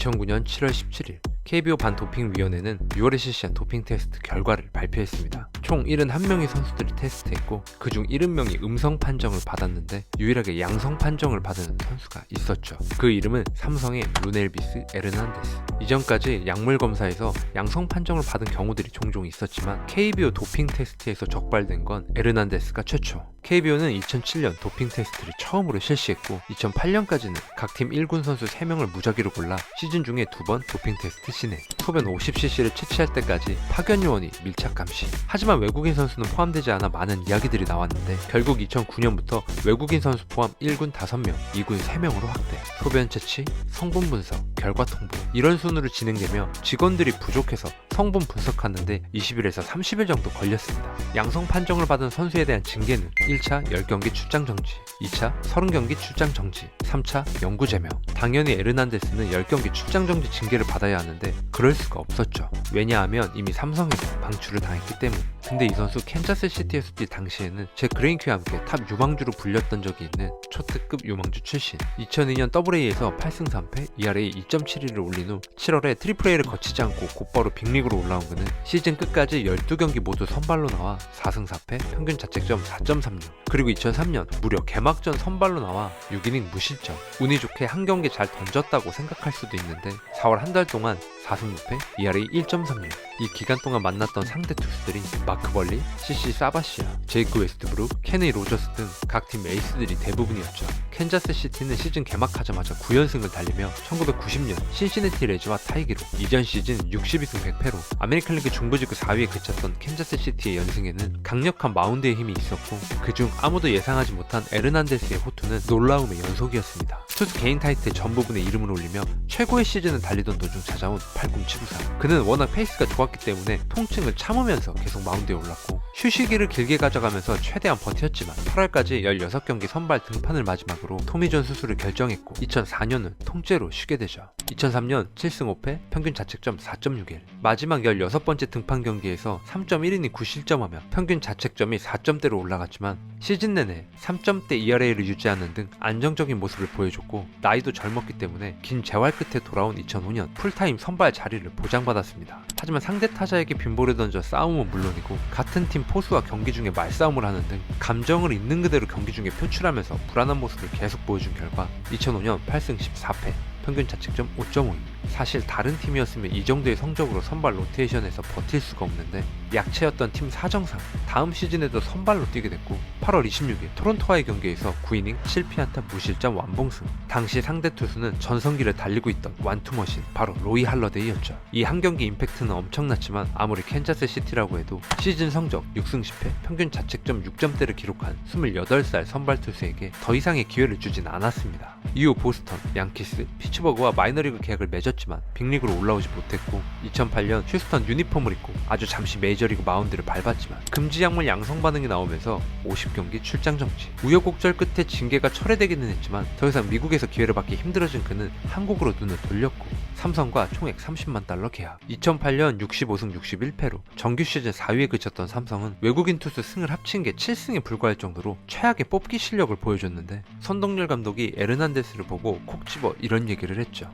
2009년 7월 17일 KBO 반도핑위원회는 6월에 실시한 도핑 테스트 결과를 발표했습니다. 총 71명의 선수들이 테스트했고 그중 70명이 음성 판정을 받았는데 유일하게 양성 판정을 받은 선수가 있었죠. 그 이름은 삼성의 루넬비스 에르난데스. 이전까지 약물 검사에서 양성 판정을 받은 경우들이 종종 있었지만 KBO 도핑 테스트에서 적발된 건 에르난데스가 최초. KBO는 2007년 도핑 테스트를 처음으로 실시했고 2008년까지는 각 팀 1군 선수 3명을 무작위로 골라 시즌 중에 2번 도핑 테스트 진행, 소변 50cc를 채취할 때까지 파견 요원이 밀착 감시. 하지만 외국인 선수는 포함되지 않아 많은 이야기들이 나왔는데 결국 2009년부터 외국인 선수 포함 1군 5명, 2군 3명으로 확대. 소변 채취, 성분 분석, 결과 통보 이런 순으로 진행되며 직원들이 부족해서 성분 분석하는데 20일에서 30일 정도 걸렸습니다. 양성 판정을 받은 선수에 대한 징계는 1차 10경기 출장 정지, 2차 30경기 출장 정지, 3차 영구 제명. 당연히 에르난데스는 10경기 출장 정지 징계를 받아야 하는데 그럴 수가 없었죠. 왜냐하면 이미 삼성에서 방출을 당했기 때문. 근데 이 선수 캔자스시티에서 뛸 당시에는 잭 그레인큐와 함께 탑 유망주로 불렸던 적이 있는 초특급 유망주 출신. 2002년 AA에서 8승 3패, ERA 2.71을 올린 후 7월에 트리플 A를 거치지 않고 곧바로 빅리그로 올라온 그는 시즌 끝까지 12경기 모두 선발로 나와 4승 4패, 평균 자책점 4.36. 그리고 2003년 무려 개막전 선발로 나와 6이닝 무실점. 운이 좋게 한 경기 잘 던졌다고 생각할 수도 있는데 4월 한 달 동안 4승 6패, ERA 1.36. 이 기간 동안 만났던 상대 투수들이 마크 벌리, CC 사바시아, 제이크 웨스트브룩, 케니 로저스 등 각 팀 에이스들이 대부분이었죠. 캔자스 시티는 시즌 개막하자마자 9연승을 달리며 1990년 신시내티 레즈와 타이기로 이전 시즌 62승 100패로 아메리칸 리그 중부지구 4위에 그쳤던 캔자스 시티의 연승에는 강력한 마운드의 힘이 있었고 그중 아무도 예상하지 못한 에르난데스의 호투는 놀라움의 연속이었습니다. 투수 개인 타이틀 전 부분에 이름을 올리며 최고의 시즌을 달리던 도중 찾아온 팔꿈치부상. 그는 워낙 페이스가 좋았기 때문에 통증을 참으면서 계속 마운드에 올랐고 휴식기를 길게 가져가면서 최대한 버텼지만 8월까지 16경기 선발 등판을 마지막으로 토미존 수술을 결정했고 2004년은 통째로 쉬게 되죠. 2003년 7승 5패, 평균 자책점 4.61. 마지막 16번째 등판 경기에서 3.1이닝 9실점하며 평균 자책점이 4점대로 올라갔지만 시즌 내내 3점대 ERA를 유지하는 등 안정적인 모습을 보여줬고 나이도 젊었기 때문에 긴 재활 끝에 돌아온 2005년 풀타임 선발 자리를 보장받았습니다. 하지만 상대 타자에게 빈볼을 던져 싸움은 물론이고 같은 팀 포수와 경기 중에 말싸움을 하는 등 감정을 있는 그대로 경기 중에 표출하면서 불안한 모습을 계속 보여준 결과 2005년 8승 14패, 평균 자책점 5.52. 사실 다른 팀이었으면 이 정도의 성적으로 선발 로테이션에서 버틸 수가 없는데 약체였던 팀 사정상 다음 시즌에도 선발로 뛰게 됐고 8월 26일 토론토와의 경기에서 9이닝 7피안타 무실점 완봉승. 당시 상대 투수는 전성기를 달리고 있던 완투머신 바로 로이 할러데이였죠. 이 한 경기 임팩트는 엄청났지만 아무리 캔자스 시티라고 해도 시즌 성적 6승 10패, 평균 자책점 6점대를 기록한 28살 선발 투수에게 더 이상의 기회를 주진 않았습니다. 이후 보스턴, 양키스, 피츠버그와 마이너리그 계약을 맺었지만 빅리그로 올라오지 못했고 2008년 휴스턴 유니폼을 입고 아주 잠시 메이저리그 마운드를 밟았지만 금지 약물 양성 반응이 나오면서 50경기 출장 정지. 우여곡절 끝에 징계가 철회되기는 했지만 더 이상 미국에서 기회를 받기 힘들어진 그는 한국으로 눈을 돌렸고 삼성과 총액 30만 달러 계약. 2008년 65승 61패로 정규 시즌 4위에 그쳤던 삼성은 외국인 투수 승을 합친 게 7승에 불과할 정도로 최악의 뽑기 실력을 보여줬는데 선동열 감독이 에르난데스를 보고 콕 집어 이런 얘기를 했죠.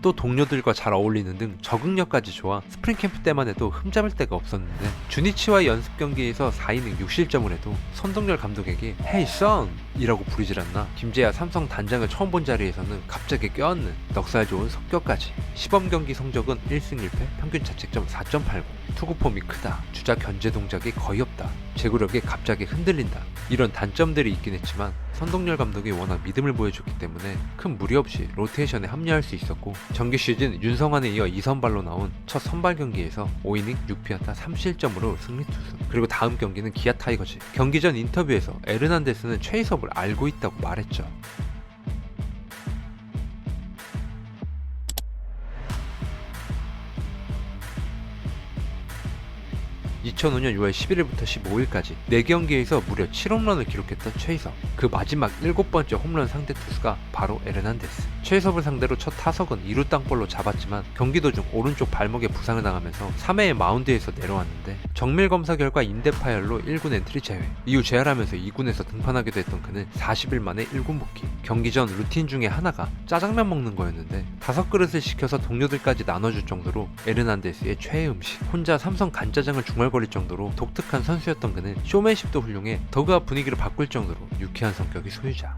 또 동료들과 잘 어울리는 등 적응력까지 좋아 스프링 캠프 때만 해도 흠잡을 데가 없었는데 주니치와의 연습 경기에서 4이닝 6실점을 해도 선동열 감독에게 Hey son! 이라고 부르질 않나. 김재하 삼성 단장을 처음 본 자리에서는 갑자기 껴안는 넉살 좋은 성격까지. 시범 경기 성적은 1승 1패, 평균 자책점 4.89. 투구 폼이 크다. 주자 견제 동작이 거의 없다. 제구력이 갑자기 흔들린다. 이런 단점들이 있긴 했지만 선동열 감독이 워낙 믿음을 보여줬기 때문에 큰 무리 없이 로테이션에 합류할 수 있었고 정규 시즌 윤성환에 이어 2선발로 나온 첫 선발 경기에서 5이닝 6피안타 3실점으로 승리 투수. 그리고 다음 경기는 기아 타이거즈. 경기 전 인터뷰에서 에르난데스는 최희섭을 알고 있다고 말했죠. 2005년 6월 11일부터 15일까지 4경기에서 무려 7홈런을 기록했던 최희섭. 그 마지막 7번째 홈런 상대 투수가 바로 에르난데스. 최희섭을 상대로 첫 타석은 2루 땅볼로 잡았지만 경기 도중 오른쪽 발목에 부상을 당하면서 3회에 마운드에서 내려왔는데 정밀 검사 결과 인대 파열로 1군 엔트리 제외. 이후 재활하면서 2군에서 등판하기도 했던 그는 40일 만에 1군 복귀. 경기 전 루틴 중에 하나가 짜장면 먹는 거였는데 5그릇을 시켜서 동료들까지 나눠줄 정도로 에르난데스의 최애 음식. 혼자 삼성 간짜장을 중얼거릴 정도로 독특한 선수였던 그는 쇼맨십도 훌륭해 더그아웃 분위기를 바꿀 정도로 유쾌한 성격의 소유자.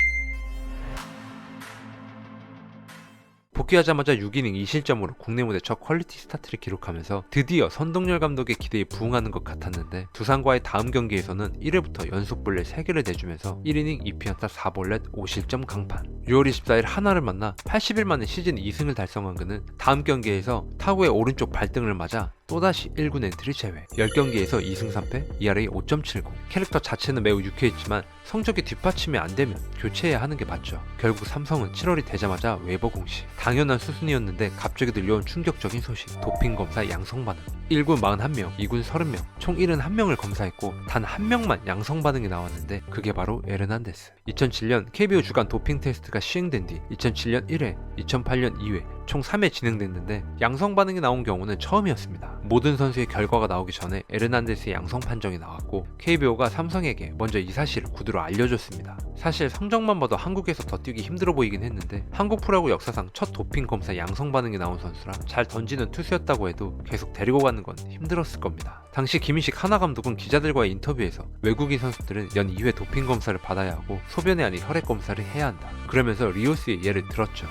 복귀하자마자 6이닝 2실점으로 국내 무대 첫 퀄리티 스타트를 기록하면서 드디어 선동열 감독의 기대에 부응하는 것 같았는데 두산과의 다음 경기에서는 1회부터 연속 볼넷 3개를 내주면서 1이닝 2피안타 4볼넷 5실점 강판. 6월 24일 하나를 만나 80일 만에 시즌 2승을 달성한 그는 다음 경기에서 타구의 오른쪽 발등을 맞아 또다시 1군 엔트리 제외. 10경기에서 2승 3패, ERA 5.70. 캐릭터 자체는 매우 유쾌했지만 성적이 뒷받침이 안되면 교체해야 하는 게 맞죠. 결국 삼성은 7월이 되자마자 웨이버 공시. 당연한 수순이었는데 갑자기 들려온 충격적인 소식. 도핑 검사 양성 반응. 1군 41명, 2군 30명, 총 71명을 검사했고 단 1명만 양성 반응이 나왔는데 그게 바로 에르난데스. 2007년 KBO 주간 도핑 테스트가 시행된 뒤 2007년 1회, 2008년 2회, 총 3회 진행됐는데 양성 반응이 나온 경우는 처음이었습니다. 모든 선수의 결과가 나오기 전에 에르난데스의 양성 판정이 나왔고 KBO가 삼성에게 먼저 이 사실을 구두로 알려줬습니다. 사실 성적만 봐도 한국에서 더 뛰기 힘들어 보이긴 했는데 한국 프로야구 역사상 첫 도핑 검사 양성 반응이 나온 선수라 잘 던지는 투수였다고 해도 계속 데리고 가는 건 힘들었을 겁니다. 당시 김인식 하나 감독은 기자들과의 인터뷰에서 외국인 선수들은 연 2회 도핑 검사를 받아야 하고 소변이 아닌 혈액 검사를 해야 한다. 그러면서 리오스의 예를 들었죠.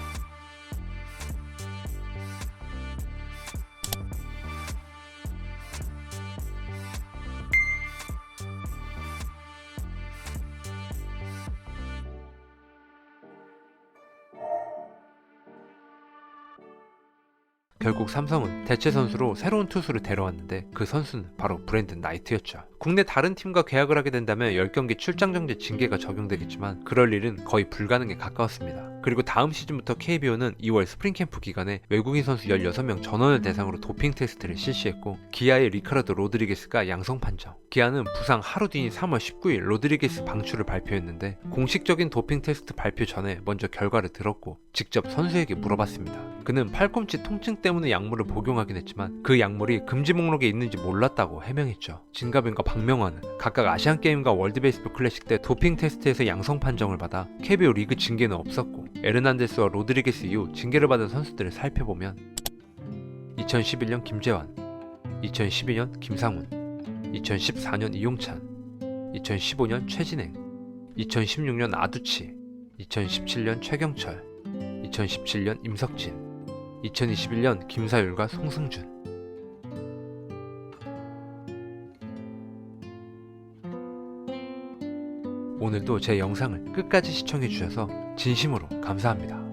결국 삼성은 대체 선수로 새로운 투수를 데려왔는데 그 선수는 바로 브랜든 나이트였죠. 국내 다른 팀과 계약을 하게 된다면 10경기 출장 정지 징계가 적용되겠지만 그럴 일은 거의 불가능에 가까웠습니다. 그리고 다음 시즌부터 KBO는 2월 스프링 캠프 기간에 외국인 선수 16명 전원을 대상으로 도핑 테스트를 실시했고 기아의 리카르도 로드리게스가 양성 판정. 기아는 부상 하루 뒤인 3월 19일 로드리게스 방출을 발표했는데 공식적인 도핑 테스트 발표 전에 먼저 결과를 들었고 직접 선수에게 물어봤습니다. 그는 팔꿈치 통증 때문에 약물을 복용하긴 했지만 그 약물이 금지 목록에 있는지 몰랐다고 해명했죠. 진가빈과 박명환은 각각 아시안게임과 월드베이스볼 클래식 때 도핑 테스트에서 양성 판정을 받아 KBO 리그 징계는 없었고 에르난데스와 로드리게스 이후 징계를 받은 선수들을 살펴보면 2011년 김재환, 2012년 김상훈, 2014년 이용찬, 2015년 최진행, 2016년 아두치, 2017년 최경철, 2017년 임석진, 2021년 김사율과 송승준. 오늘도 제 영상을 끝까지 시청해주셔서 진심으로 감사합니다.